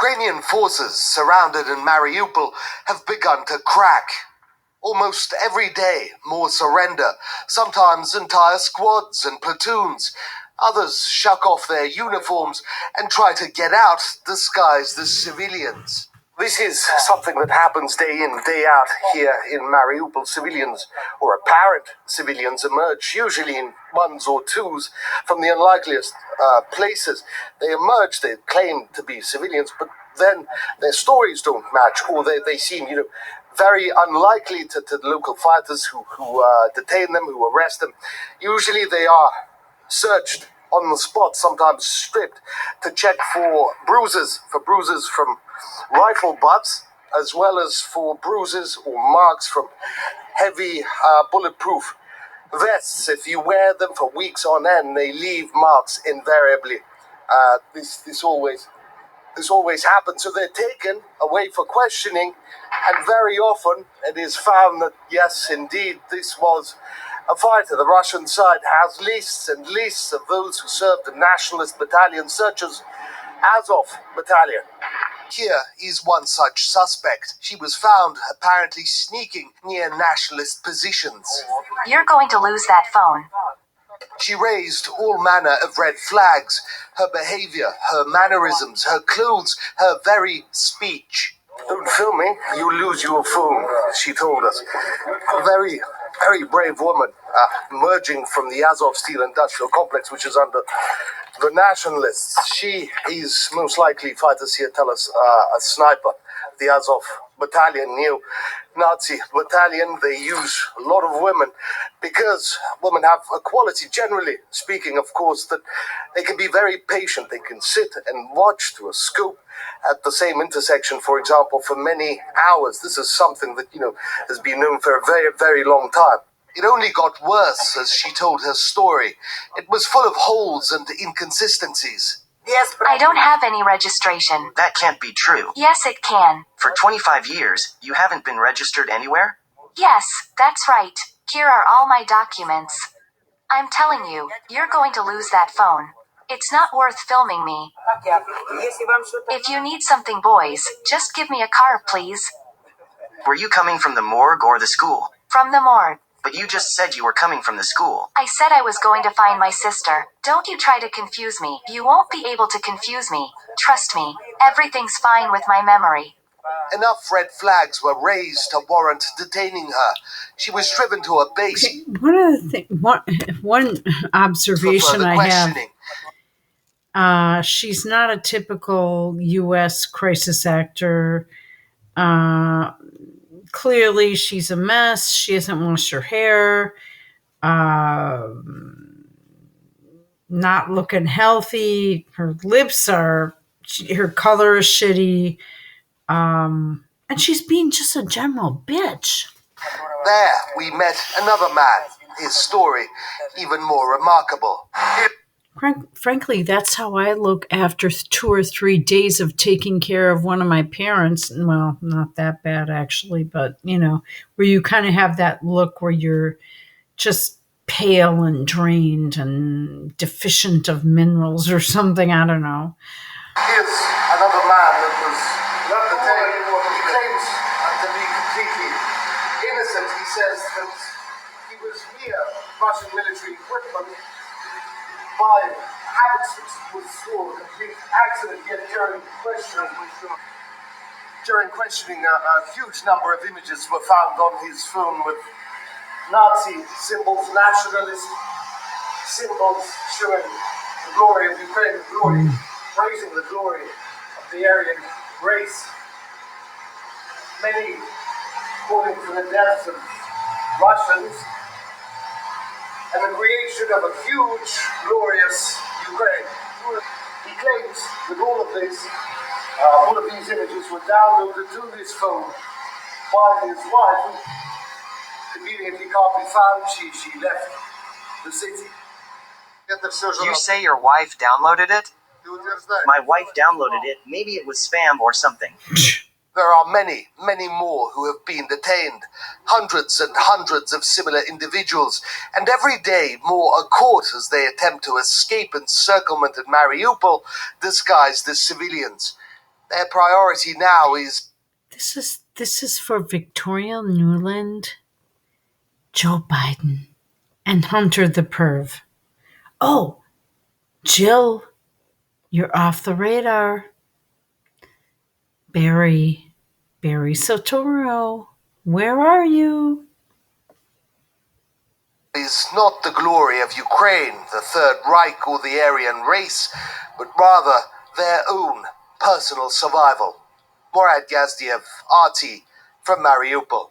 Ukrainian forces surrounded in Mariupol have begun to crack. Almost every day, more surrender, sometimes entire squads and platoons. Others shuck off their uniforms and try to get out disguised as civilians. This is something that happens day in, day out here in Mariupol. Civilians, or apparent civilians, emerge, usually in ones or twos, from the unlikeliest places. They emerge, they claim to be civilians, but then their stories don't match, or they seem, very unlikely to the local fighters who detain them, who arrest them. Usually they are searched on the spot, sometimes stripped, to check for bruises from rifle butts, as well as for bruises or marks from heavy bulletproof vests. If you wear them for weeks on end, they leave marks invariably. This always happens. So they're taken away for questioning, and very often it is found that, yes, indeed, this was a fighter. The Russian side has lists and lists of those who served in nationalist battalions, such as Azov Battalion. Here is one such suspect. She was found apparently sneaking near nationalist positions. You're going to lose that phone. She raised all manner of red flags. Her behavior, her mannerisms, her clothes, her very speech. Don't film me, you lose your phone, she told us. A very, very brave woman, emerging from the Azov Steel Industrial Complex, which is under the nationalists. She is most likely, fighters here tell us, a sniper. The Azov Battalion, neo-Nazi battalion, they use a lot of women because women have a quality, generally speaking, of course, that they can be very patient. They can sit and watch through a scope at the same intersection, for example, for many hours. This is something that, has been known for a very, very long time. It only got worse as she told her story. It was full of holes and inconsistencies. Yes, I don't have any registration. That can't be true. Yes, it can. For 25 years, you haven't been registered anywhere? Yes, that's right. Here are all my documents. I'm telling you, you're going to lose that phone. It's not worth filming me. If you need something, boys, just give me a car, please. Were you coming from the morgue or the school? From the morgue. But you just said you were coming from the school. I said I was going to find my sister. Don't you try to confuse me. You won't be able to confuse me. Trust me. Everything's fine with my memory. Enough red flags were raised to warrant detaining her. She was driven to a base. Okay, one observation I have. She's not a typical U.S. crisis actor. Clearly, she's a mess. She hasn't washed her hair. Not looking healthy. Her lips her color is shitty. And she's being just a general bitch. There, we met another man. His story, even more remarkable. Frankly, that's how I look after 2 or 3 days of taking care of one of my parents. Well, not that bad, actually, but, where you kind of have that look where you're just pale and drained and deficient of minerals or something. I don't know. Here's another man that was detained. He claims to be completely innocent. He says that he was near Russian military equipment by happenstance. It was through a complete accident. Yet during questioning, a huge number of images were found on his phone with Nazi symbols, nationalist symbols showing the glory of Ukraine, the glory, praising the glory of the Aryan race. Many calling for the deaths of Russians and the creation of a huge, glorious Ukraine. He claims that all of these images were downloaded to his phone by his wife. Conveniently can't be found. She left the city. You say your wife downloaded it? My wife downloaded it. Maybe it was spam or something. There are many, many more who have been detained. Hundreds and hundreds of similar individuals. And every day more are caught as they attempt to escape encirclement at Mariupol, disguised as civilians. Their priority now is... This is for Victoria Nuland, Joe Biden, and Hunter the Perv. Oh, Jill, you're off the radar. Barry Soetoro, where are you? is not the glory of Ukraine, the Third Reich, or the Aryan race, but rather their own personal survival. Morad Gazdiev, RT, from Mariupol.